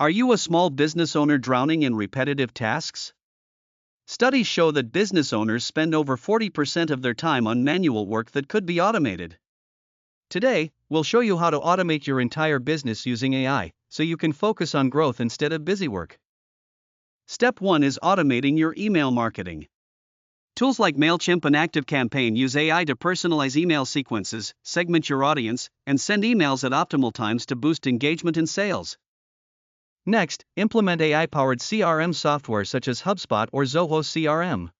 Are you a small business owner drowning in repetitive tasks? Studies show that business owners spend over 40% of their time on manual work that could be automated. Today, we'll show you how to automate your entire business using AI, so you can focus on growth instead of busy work. Step 1 is automating your email marketing. Tools like MailChimp and ActiveCampaign use AI to personalize email sequences, segment your audience, and send emails at optimal times to boost engagement and sales. Next, implement AI-powered CRM software such as HubSpot or Zoho CRM.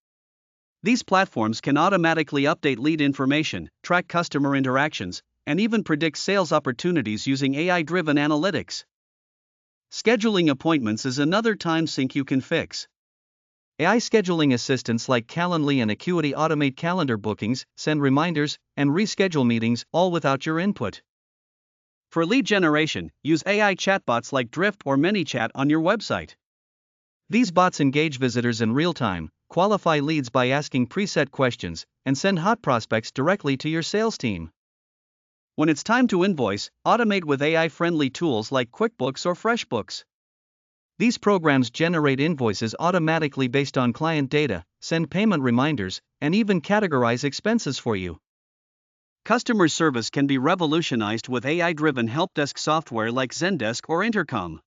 These platforms can automatically update lead information, track customer interactions, and even predict sales opportunities using AI-driven analytics. Scheduling appointments is another time sink you can fix. AI scheduling assistants like Calendly and Acuity automate calendar bookings, send reminders, and reschedule meetings, all without your input. For lead generation, use AI chatbots like Drift or ManyChat on your website. These bots engage visitors in real time, qualify leads by asking preset questions, and send hot prospects directly to your sales team. When it's time to invoice, automate with AI-friendly tools like QuickBooks or FreshBooks. These programs generate invoices automatically based on client data, send payment reminders, and even categorize expenses for you. Customer service can be revolutionized with AI-driven help desk software like Zendesk or Intercom.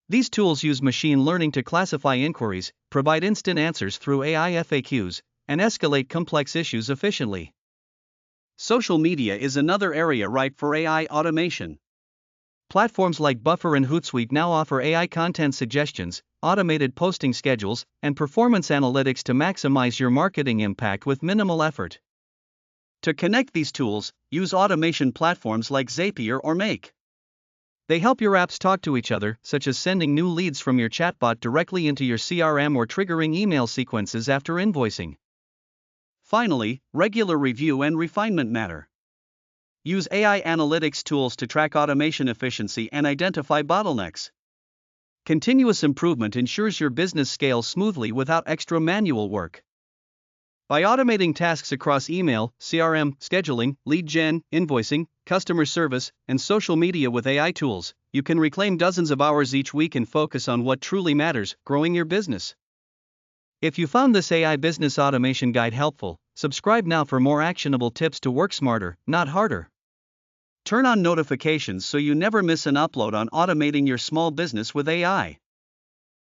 These tools use machine learning to classify inquiries, provide instant answers through AI FAQs, and escalate complex issues efficiently. Social media is another area ripe for AI automation. Platforms like Buffer and Hootsuite now offer AI content suggestions, automated posting schedules, and performance analytics to maximize your marketing impact with minimal effort. To connect these tools, use automation platforms like Zapier or Make. They help your apps talk to each other, such as sending new leads from your chatbot directly into your CRM or triggering email sequences after invoicing. Finally, regular review and refinement matter. Use AI analytics tools to track automation efficiency and identify bottlenecks. Continuous improvement ensures your business scales smoothly without extra manual work. By automating tasks across email, CRM, scheduling, lead gen, invoicing, customer service, and social media with AI tools, you can reclaim dozens of hours each week and focus on what truly matters, growing your business. If you found this AI business automation guide helpful, subscribe now for more actionable tips to work smarter, not harder. Turn on notifications so you never miss an upload on automating your small business with AI.